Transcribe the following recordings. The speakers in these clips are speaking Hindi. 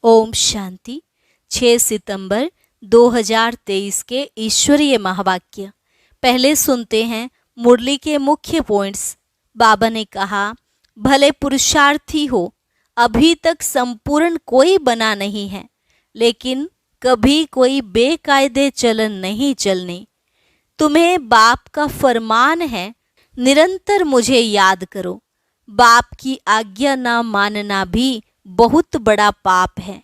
ओम शांति। 6 सितंबर 2023 के ईश्वरीय महावाक्य। पहले सुनते हैं मुरली के मुख्य पॉइंट्स। बाबा ने कहा, भले पुरुषार्थी हो, अभी तक संपूर्ण कोई बना नहीं है, लेकिन कभी कोई बेकायदे चलन नहीं चलने। तुम्हें बाप का फरमान है, निरंतर मुझे याद करो। बाप की आज्ञा ना मानना भी बहुत बड़ा पाप है।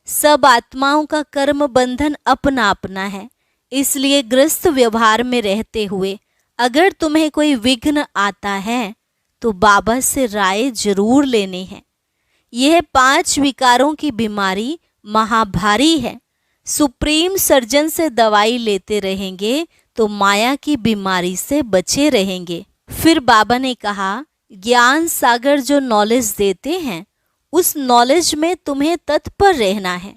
सब आत्माओं का कर्म बंधन अपना अपना है, इसलिए ग्रस्त व्यवहार में रहते हुए अगर तुम्हें कोई विघ्न आता है तो बाबा से राय जरूर लेनी है। यह 5 विकारों की बीमारी महाभारी है। सुप्रीम सर्जन से दवाई लेते रहेंगे तो माया की बीमारी से बचे रहेंगे। फिर बाबा ने कहा, ज्ञान सागर जो नॉलेज देते हैं उस नॉलेज में तुम्हें तत्पर रहना है।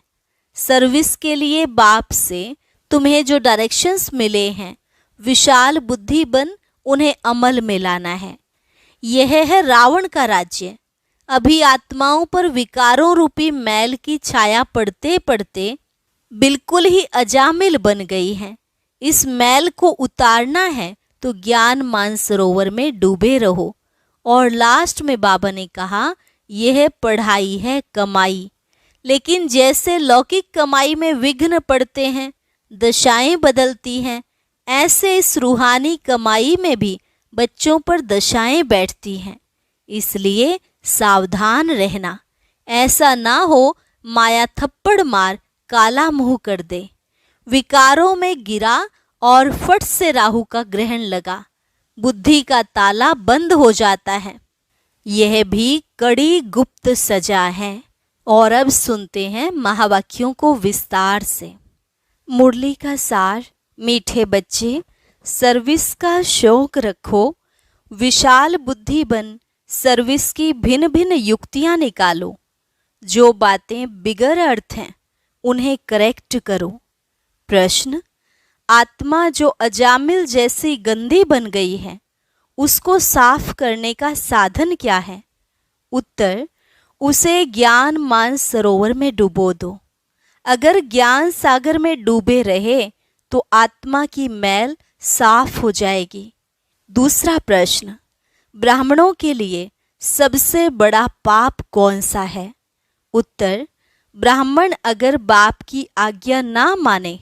सर्विस के लिए बाप से तुम्हें जो डायरेक्शंस मिले हैं, विशाल बुद्धि बन उन्हें अमल में लाना है। यह है रावण का राज्य। अभी आत्माओं पर विकारों रूपी मैल की छाया पड़ते पड़ते बिल्कुल ही अजामिल बन गई है। इस मैल को उतारना है तो ज्ञान मानसरोवर में डूबे रहो। और लास्ट में बाबा ने कहा, यह पढ़ाई है कमाई। लेकिन जैसे लौकिक कमाई में विघ्न पड़ते हैं, दशाएं बदलती हैं, ऐसे इस रूहानी कमाई में भी बच्चों पर दशाएं बैठती हैं। इसलिए सावधान रहना, ऐसा ना हो माया थप्पड़ मार काला मुंह कर दे। विकारों में गिरा और फट से राहु का ग्रहण लगा, बुद्धि का ताला बंद हो जाता है। यह भी कड़ी गुप्त सजा है। और अब सुनते हैं महावाक्यों को विस्तार से। मुरली का सार। मीठे बच्चे, सर्विस का शौक रखो, विशाल बुद्धि बन सर्विस की भिन्न भिन्न युक्तियां निकालो। जो बातें बिगर अर्थ हैं उन्हें करेक्ट करो। प्रश्न, आत्मा जो अजामिल जैसी गंदी बन गई है, उसको साफ करने का साधन क्या है? उत्तर, उसे ज्ञान मान सरोवर में डुबो दो। अगर ज्ञान सागर में डूबे रहे तो आत्मा की मैल साफ हो जाएगी। दूसरा प्रश्न, ब्राह्मणों के लिए सबसे बड़ा पाप कौन सा है? उत्तर, ब्राह्मण अगर बाप की आज्ञा ना माने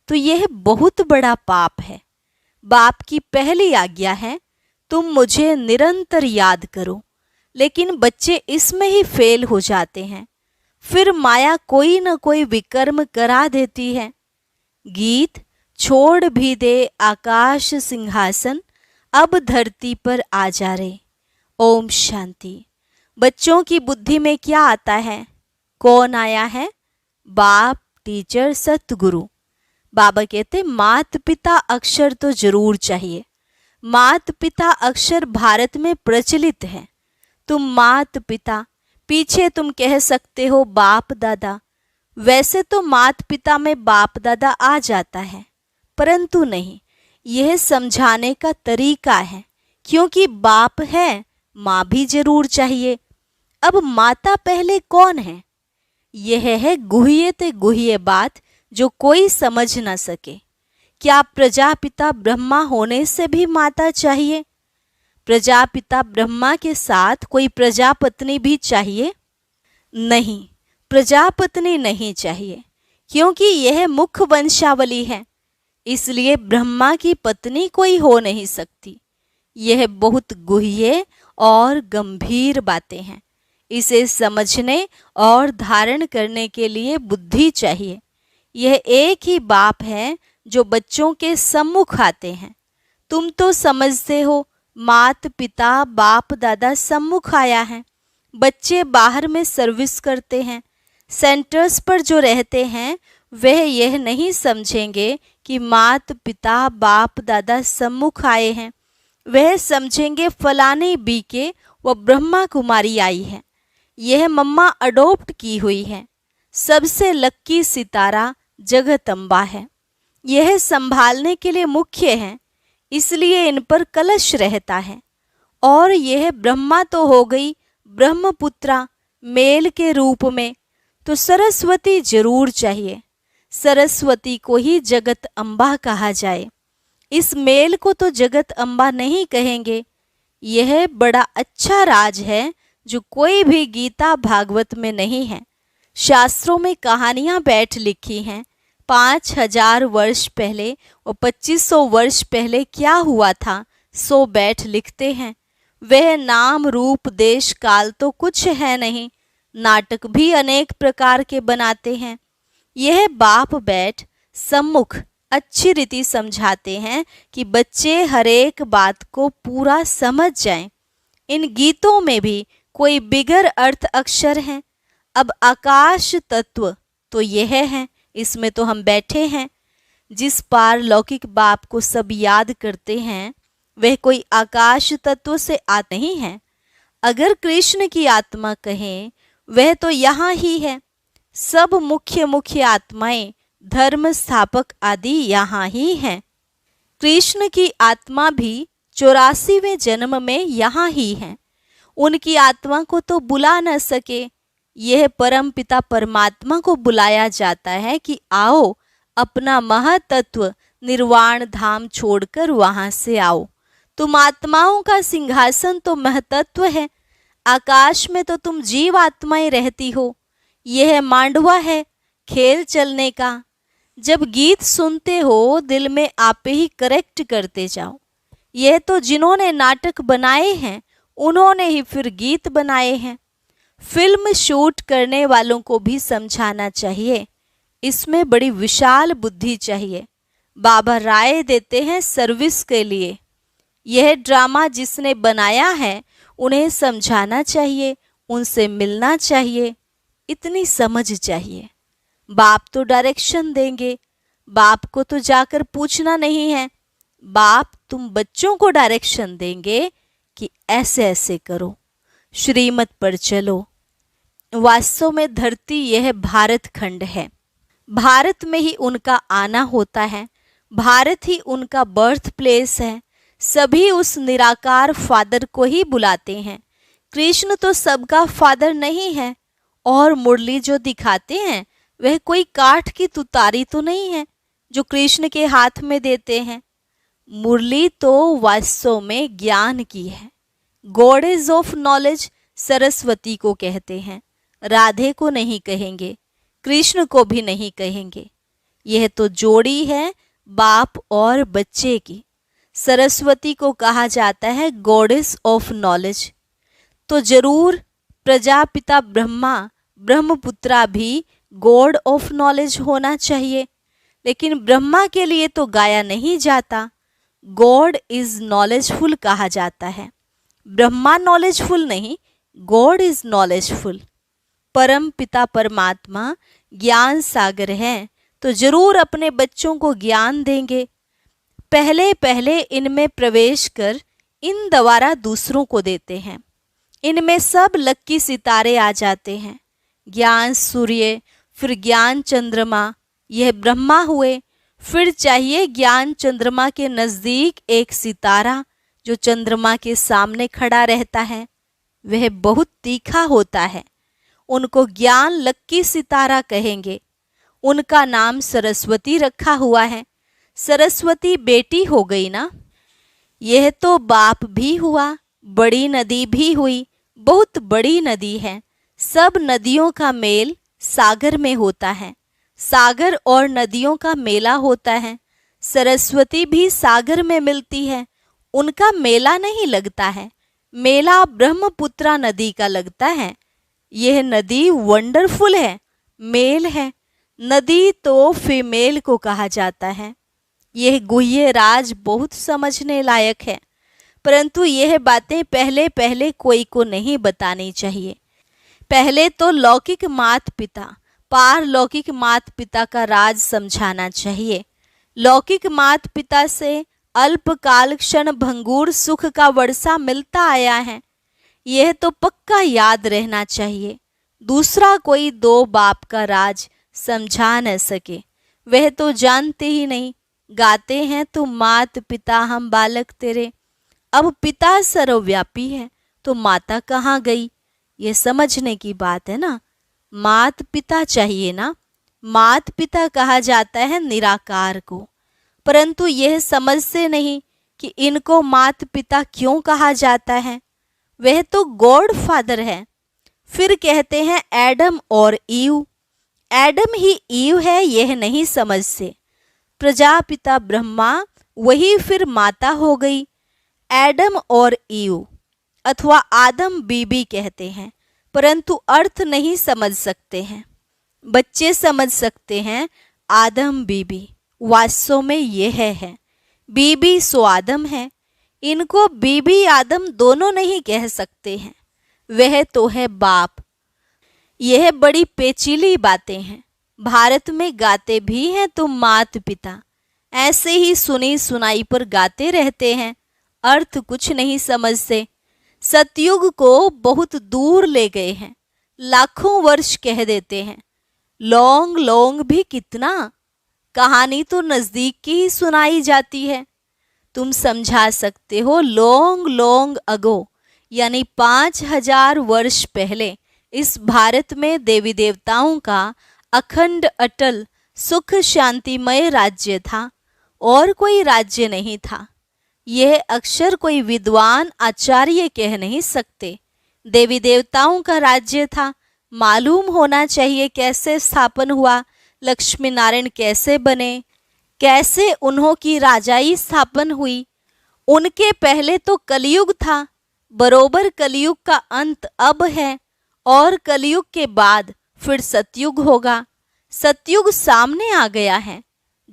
तो यह बहुत बड़ा पाप है। बाप की पहली आज्ञा है, तुम मुझे निरंतर याद करो, लेकिन बच्चे इसमें ही फेल हो जाते हैं। फिर माया कोई न कोई विकर्म करा देती है। गीत, छोड़ भी दे आकाश सिंहासन, अब धरती पर आ जा रे। ओम शांति। बच्चों की बुद्धि में क्या आता है? कौन आया है? बाप, टीचर, सतगुरु। बाबा कहते, मात पिता अक्षर तो जरूर चाहिए। मात पिता अक्षर भारत में प्रचलित है। तुम मात पिता, पीछे तुम कह सकते हो बाप दादा। वैसे तो मात पिता में बाप दादा आ जाता है, परंतु नहीं, यह समझाने का तरीका है। क्योंकि बाप है, माँ भी जरूर चाहिए। अब माता पहले कौन है? यह है गुह्य ते गुह्य बात जो कोई समझ न सके। क्या प्रजापिता ब्रह्मा होने से भी माता चाहिए? प्रजापिता ब्रह्मा के साथ कोई प्रजापत्नी भी चाहिए? नहीं, प्रजापत्नी नहीं चाहिए, क्योंकि यह मुख्य वंशावली है। इसलिए ब्रह्मा की पत्नी कोई हो नहीं सकती। यह बहुत गुह्य और गंभीर बातें हैं। इसे समझने और धारण करने के लिए बुद्धि चाहिए। यह एक ही बाप है जो बच्चों के सम्मुख आते हैं। तुम तो समझते हो मात पिता बाप दादा सम्मुख आया है। बच्चे बाहर में सर्विस करते हैं। सेंटर्स पर जो रहते हैं वह यह नहीं समझेंगे कि मात पिता बाप दादा सम्मुख आए हैं। वह समझेंगे फलाने बी के व ब्रह्मा कुमारी आई है। यह मम्मा अडॉप्ट की हुई है। सबसे लक्की सितारा जगदम्बा है। यह संभालने के लिए मुख्य है, इसलिए इन पर कलश रहता है। और यह ब्रह्मा तो हो गई ब्रह्मपुत्रा मेल के रूप में, तो सरस्वती जरूर चाहिए। सरस्वती को ही जगत अम्बा कहा जाए। इस मेल को तो जगत अम्बा नहीं कहेंगे। यह बड़ा अच्छा राज है जो कोई भी गीता भागवत में नहीं है। शास्त्रों में कहानियां बैठ लिखी हैं। 5000 वर्ष पहले और 2500 वर्ष पहले क्या हुआ था सो बैठ लिखते हैं। वह नाम रूप देश काल तो कुछ है नहीं। नाटक भी अनेक प्रकार के बनाते हैं। यह बाप बैठ सम्मुख अच्छी रीति समझाते हैं कि बच्चे हर एक बात को पूरा समझ जाएं। इन गीतों में भी कोई बिगर अर्थ अक्षर हैं। अब आकाश तत्व तो यह है, इसमें तो हम बैठे हैं। जिस पार लौकिक बाप को सब याद करते हैं वह कोई आकाश तत्व से आते नहीं है। अगर कृष्ण की आत्मा कहें वह तो यहाँ ही है। सब मुख्य मुख्य आत्माएं धर्म स्थापक आदि यहाँ ही हैं। कृष्ण की आत्मा भी 84वें जन्म में यहाँ ही है। उनकी आत्मा को तो बुला न सके। यह परम पिता परमात्मा को बुलाया जाता है कि आओ अपना महतत्व निर्वाण धाम छोड़कर वहां से आओ। तुम आत्माओं का सिंहासन तो महतत्व है। आकाश में तो तुम जीव आत्माएं रहती हो। यह मांडवा है खेल चलने का। जब गीत सुनते हो दिल में आप ही करेक्ट करते जाओ। यह तो जिन्होंने नाटक बनाए हैं उन्होंने ही फिर गीत बनाए हैं। फिल्म शूट करने वालों को भी समझाना चाहिए। इसमें बड़ी विशाल बुद्धि चाहिए। बाबा राय देते हैं सर्विस के लिए। यह ड्रामा जिसने बनाया है उन्हें समझाना चाहिए, उनसे मिलना चाहिए। इतनी समझ चाहिए। बाप तो डायरेक्शन देंगे। बाप को तो जाकर पूछना नहीं है। बाप तुम बच्चों को डायरेक्शन देंगे कि ऐसे ऐसे करो, श्रीमत पर चलो। वास्तव में धरती यह भारत खंड है। भारत में ही उनका आना होता है। भारत ही उनका बर्थ प्लेस है। सभी उस निराकार फादर को ही बुलाते हैं। कृष्ण तो सबका फादर नहीं है। और मुरली जो दिखाते हैं वह कोई काठ की तुतारी तो नहीं है जो कृष्ण के हाथ में देते हैं। मुरली तो वास्तव में ज्ञान की है। गॉडेस ऑफ नॉलेज सरस्वती को कहते हैं। राधे को नहीं कहेंगे, कृष्ण को भी नहीं कहेंगे। यह तो जोड़ी है बाप और बच्चे की। सरस्वती को कहा जाता है गॉडेस ऑफ नॉलेज। तो जरूर प्रजापिता ब्रह्मा ब्रह्मपुत्रा भी गॉड ऑफ नॉलेज होना चाहिए। लेकिन ब्रह्मा के लिए तो गाया नहीं जाता। गॉड इज नॉलेजफुल कहा जाता है। ब्रह्मा नॉलेजफुल नहीं, गॉड इज नॉलेजफुल। परम पिता परमात्मा ज्ञान सागर है तो जरूर अपने बच्चों को ज्ञान देंगे। पहले पहले इनमें प्रवेश कर इन द्वारा दूसरों को देते हैं। इनमें सब लक्की सितारे आ जाते हैं। ज्ञान सूर्य, फिर ज्ञान चंद्रमा, यह ब्रह्मा हुए। फिर चाहिए ज्ञान चंद्रमा के नज़दीक एक सितारा जो चंद्रमा के सामने खड़ा रहता है। वह बहुत तीखा होता है। उनको ज्ञान लक्की सितारा कहेंगे। उनका नाम सरस्वती रखा हुआ है। सरस्वती बेटी हो गई ना। यह तो बाप भी हुआ, बड़ी नदी भी हुई। बहुत बड़ी नदी है। सब नदियों का मेल सागर में होता है। सागर और नदियों का मेला होता है। सरस्वती भी सागर में मिलती है। उनका मेला नहीं लगता है। मेला ब्रह्मपुत्रा नदी का लगता है। यह नदी वंडरफुल है, मेल है। नदी तो फीमेल को कहा जाता है। यह गुह्य राज बहुत समझने लायक है, परंतु यह बातें पहले पहले कोई को नहीं बतानी चाहिए। पहले तो लौकिक मात पिता पारलौकिक मात पिता का राज समझाना चाहिए। लौकिक मात पिता से अल्पकाल क्षण भंगुर सुख का वर्षा मिलता आया है। यह तो पक्का याद रहना चाहिए। दूसरा कोई दो बाप का राज समझा न सके। वह तो जानते ही नहीं। गाते हैं तो मात पिता हम बालक तेरे। अब पिता सर्वव्यापी है तो माता कहाँ गई, ये समझने की बात है ना। मात पिता चाहिए ना। मात पिता कहा जाता है निराकार को, परंतु यह समझते नहीं कि इनको मात पिता क्यों कहा जाता है। वह तो गॉड फादर है। फिर कहते हैं एडम और ईव। एडम ही ईव है, यह नहीं समझते। प्रजापिता ब्रह्मा, वही फिर माता हो गई। एडम और ईव अथवा आदम बीबी कहते हैं, परंतु अर्थ नहीं समझ सकते हैं। बच्चे समझ सकते हैं आदम बीबी, वास्तव में यह है बीबी सो आदम है। इनको बीबी आदम दोनों नहीं कह सकते हैं, वह तो है बाप। यह बड़ी पेचीली बातें हैं। भारत में गाते भी हैं तुम मात पिता, ऐसे ही सुनी सुनाई पर गाते रहते हैं, अर्थ कुछ नहीं समझते। सतयुग को बहुत दूर ले गए हैं, लाखों वर्ष कह देते हैं। लॉन्ग लॉन्ग भी कितना, कहानी तो नजदीक की ही सुनाई जाती है। तुम समझा सकते हो लॉन्ग लॉन्ग अगो, यानी 5000 वर्ष पहले इस भारत में देवी देवताओं का अखंड अटल सुख शांतिमय राज्य था, और कोई राज्य नहीं था। यह अक्षर कोई विद्वान आचार्य कह नहीं सकते। देवी देवताओं का राज्य था। मालूम होना चाहिए कैसे स्थापन हुआ, लक्ष्मी नारायण कैसे बने, कैसे उन्हों की राजाई स्थापन हुई। उनके पहले तो कलयुग था, बरोबर कलयुग का अंत अब है, और कलयुग के बाद फिर सतयुग होगा। सतयुग सामने आ गया है।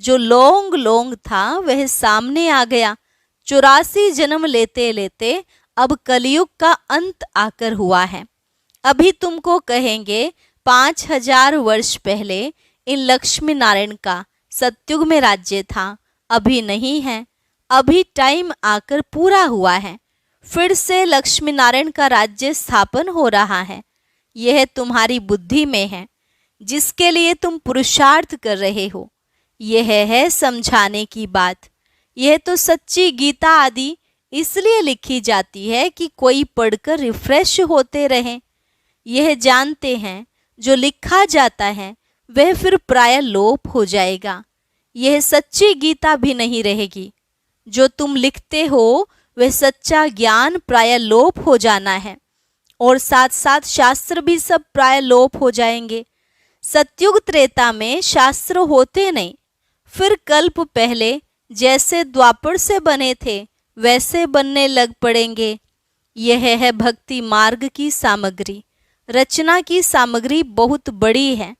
जो लॉन्ग लॉन्ग था वह सामने आ गया। 84 जन्म लेते लेते अब कलयुग का अंत आकर हुआ है। अभी तुमको कहेंगे 5000 वर्ष पहले इन लक्ष्मी नारायण का सतयुग में राज्य था, अभी नहीं है। अभी टाइम आकर पूरा हुआ है, फिर से लक्ष्मी नारायण का राज्य स्थापन हो रहा है। यह तुम्हारी बुद्धि में है, जिसके लिए तुम पुरुषार्थ कर रहे हो। यह है समझाने की बात। यह तो सच्ची गीता आदि इसलिए लिखी जाती है कि कोई पढ़कर रिफ्रेश होते रहें। यह जानते हैं जो लिखा जाता है वह फिर प्राय लोप हो जाएगा। यह सच्ची गीता भी नहीं रहेगी। जो तुम लिखते हो वह सच्चा ज्ञान प्राय लोप हो जाना है, और साथ साथ शास्त्र भी सब प्राय लोप हो जाएंगे। सतयुग त्रेता में शास्त्र होते नहीं, फिर कल्प पहले जैसे द्वापर से बने थे वैसे बनने लग पड़ेंगे। यह है भक्ति मार्ग की सामग्री। रचना की सामग्री बहुत बड़ी है।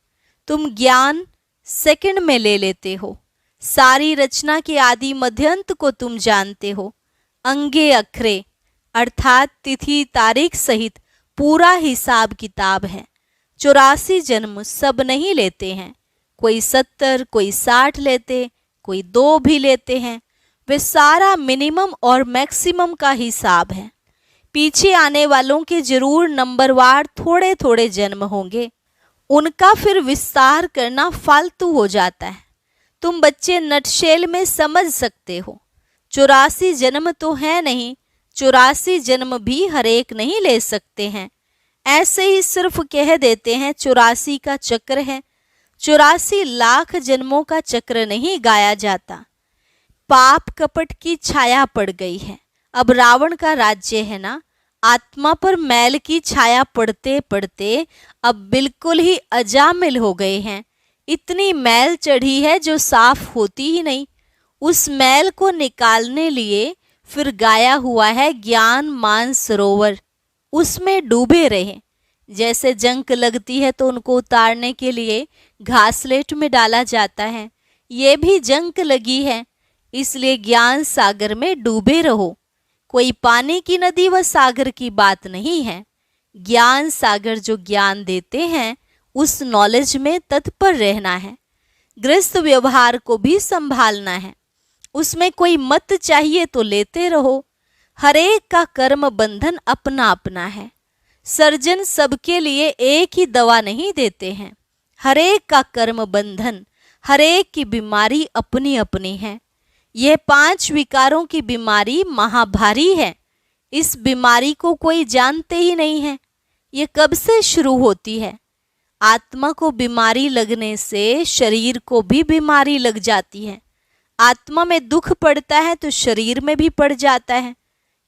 तुम ज्ञान सेकंड में ले लेते हो। सारी रचना के आदि मध्यंत को तुम जानते हो। अंगे अखरे अर्थात तिथि तारीख सहित पूरा हिसाब किताब है। 84 जन्म सब नहीं लेते हैं, कोई 70, कोई 60 लेते, कोई 2 भी लेते हैं। वे सारा मिनिमम और मैक्सिमम का हिसाब है। पीछे आने वालों के जरूर नंबरवार थोड़े थोड़े जन्म होंगे, उनका फिर विस्तार करना फालतू हो जाता है। तुम बच्चे नटशेल में समझ सकते हो। 84 जन्म तो है नहीं, 84 जन्म भी हर एक नहीं ले सकते हैं। ऐसे ही सिर्फ कह देते हैं 84 का चक्र है। 84 लाख जन्मों का चक्र नहीं गाया जाता। पाप कपट की छाया पड़ गई है। अब रावण का राज्य है ना। आत्मा पर मैल की छाया पड़ते पड़ते अब बिल्कुल ही अजामिल हो गए हैं। इतनी मैल चढ़ी है जो साफ होती ही नहीं। उस मैल को निकालने लिए फिर गाया हुआ है ज्ञान मान सरोवर, उसमें डूबे रहे। जैसे जंक लगती है तो उनको उतारने के लिए घासलेट में डाला जाता है, ये भी जंक लगी है, इसलिए ज्ञान सागर में डूबे रहो। कोई पानी की नदी व सागर की बात नहीं है। ज्ञान सागर जो ज्ञान देते हैं उस नॉलेज में तत्पर रहना है। गृहस्थ व्यवहार को भी संभालना है, उसमें कोई मत चाहिए तो लेते रहो। हरेक का कर्म बंधन अपना अपना है। सर्जन सबके लिए एक ही दवा नहीं देते हैं। हरेक का कर्म बंधन, हरेक की बीमारी अपनी अपनी है। यह 5 विकारों की बीमारी महाभारी है। इस बीमारी को कोई जानते ही नहीं है। ये कब से शुरू होती है? आत्मा को बीमारी लगने से शरीर को भी बीमारी लग जाती है। आत्मा में दुख पड़ता है तो शरीर में भी पड़ जाता है।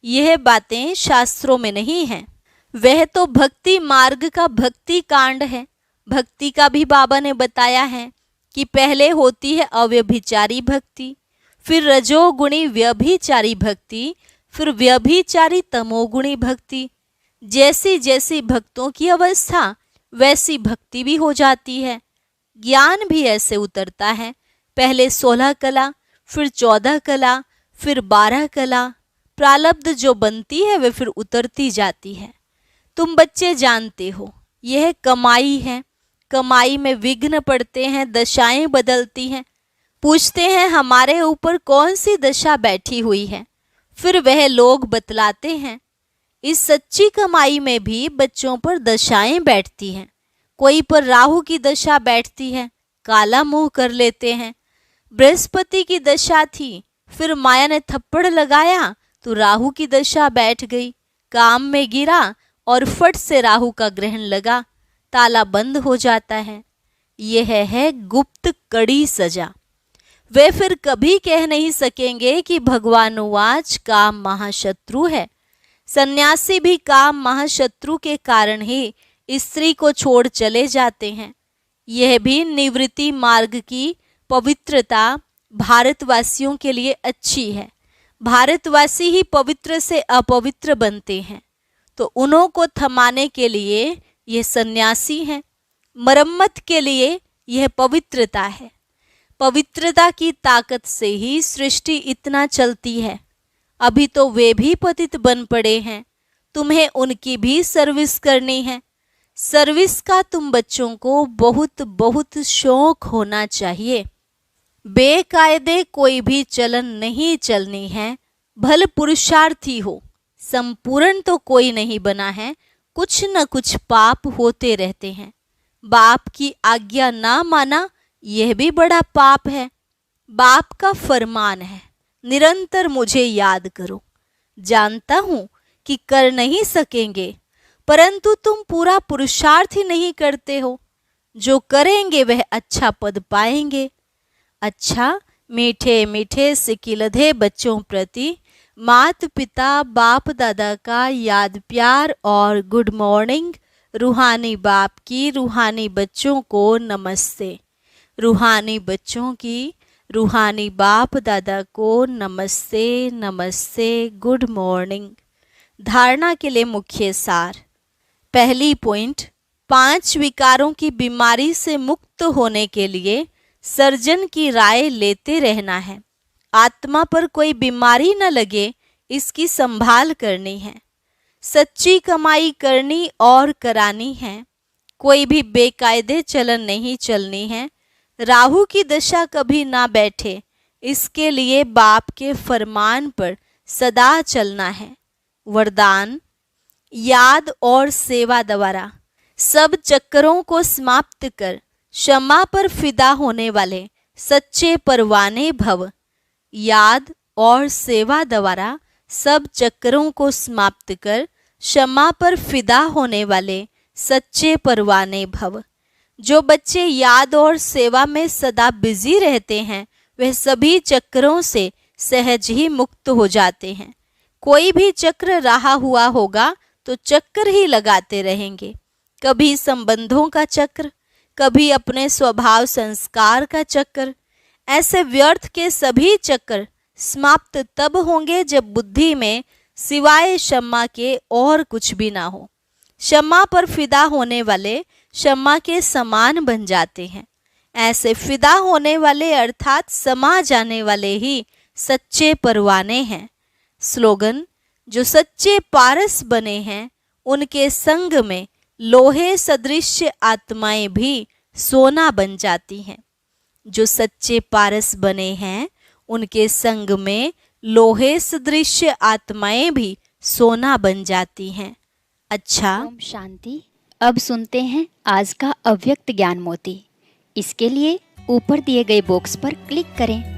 यह बातें शास्त्रों में नहीं हैं। वह तो भक्ति मार्ग का भक्ति कांड है। भक्ति का भी बाबा ने बताया है कि पहले होती है अव्यभिचारी भक्ति, फिर रजोगुणी व्यभिचारी भक्ति, फिर व्यभिचारी तमोगुणी भक्ति। जैसी जैसी भक्तों की अवस्था वैसी भक्ति भी हो जाती है। ज्ञान भी ऐसे उतरता है। पहले 16 कला, फिर 14 कला, फिर 12 कला। प्रारब्ध जो बनती है वे फिर उतरती जाती है। तुम बच्चे जानते हो यह कमाई है। कमाई में विघ्न पड़ते हैं, दशाएं बदलती हैं। पूछते हैं हमारे ऊपर कौन सी दशा बैठी हुई है, फिर वह लोग बतलाते हैं। इस सच्ची कमाई में भी बच्चों पर दशाएं बैठती हैं। कोई पर राहु की दशा बैठती है, काला मुंह कर लेते हैं। बृहस्पति की दशा थी, फिर माया ने थप्पड़ लगाया तो राहु की दशा बैठ गई। काम में गिरा और फट से राहु का ग्रहण लगा, ताला बंद हो जाता है। यह है गुप्त कड़ी सजा। वे फिर कभी कह नहीं सकेंगे कि भगवान उवाच काम महाशत्रु है। सन्यासी भी काम महाशत्रु के कारण ही स्त्री को छोड़ चले जाते हैं। यह भी निवृत्ति मार्ग की पवित्रता भारतवासियों के लिए अच्छी है। भारतवासी ही पवित्र से अपवित्र बनते हैं, तो उन्हों को थमाने के लिए यह सन्यासी हैं। मरम्मत के लिए यह पवित्रता है। पवित्रता की ताकत से ही सृष्टि इतना चलती है। अभी तो वे भी पतित बन पड़े हैं, तुम्हें उनकी भी सर्विस करनी है। सर्विस का तुम बच्चों को बहुत बहुत शौक होना चाहिए। बेकायदे कोई भी चलन नहीं चलनी है, भल पुरुषार्थी हो। संपूर्ण तो कोई नहीं बना है, कुछ न कुछ पाप होते रहते हैं। बाप की आज्ञा ना माना यह भी बड़ा पाप है। बाप का फरमान है निरंतर मुझे याद करो। जानता हूं कि कर नहीं सकेंगे, परंतु तुम पूरा पुरुषार्थ ही नहीं करते हो। जो करेंगे वह अच्छा पद पाएंगे। अच्छा, मीठे मीठे सिकिलधे बच्चों प्रति मात पिता बाप दादा का याद प्यार और गुड मॉर्निंग। रूहानी बाप की रूहानी बच्चों को नमस्ते। रूहानी बच्चों की रूहानी बाप दादा को नमस्ते नमस्ते, गुड मॉर्निंग। धारणा के लिए मुख्य सार। पहली पॉइंट, 5 विकारों की बीमारी से मुक्त होने के लिए सर्जन की राय लेते रहना है। आत्मा पर कोई बीमारी न लगे इसकी संभाल करनी है। सच्ची कमाई करनी और करानी है। कोई भी बेकायदे चलन नहीं चलनी है। राहु की दशा कभी ना बैठे, इसके लिए बाप के फरमान पर सदा चलना है। वरदान, याद और सेवा द्वारा सब चक्करों को समाप्त कर क्षमा पर फिदा होने वाले सच्चे परवाने भव। याद और सेवा द्वारा सब चक्करों को समाप्त कर क्षमा पर फिदा होने वाले सच्चे परवाने भव। जो बच्चे याद और सेवा में सदा बिजी रहते हैं वह सभी चक्रों से सहज ही मुक्त हो जाते हैं। कोई भी चक्र रहा हुआ होगा तो चक्कर ही लगाते रहेंगे। कभी संबंधों का चक्र, कभी अपने स्वभाव संस्कार का चक्र। ऐसे व्यर्थ के सभी चक्र समाप्त तब होंगे जब बुद्धि में सिवाय क्षमा के और कुछ भी ना हो। क्षमा पर फिदा होने वाले क्षमा के समान बन जाते हैं। ऐसे फिदा होने वाले अर्थात समा जाने वाले ही सच्चे परवाने हैं। स्लोगन, जो सच्चे पारस बने हैं उनके संग में लोहे सदृश आत्माएं भी सोना बन जाती हैं। जो सच्चे पारस बने हैं उनके संग में लोहे सदृश आत्माएं भी सोना बन जाती हैं। अच्छा, ओम शांति। अब सुनते हैं आज का अव्यक्त ज्ञान मोती। इसके लिए ऊपर दिए गए बॉक्स पर क्लिक करें।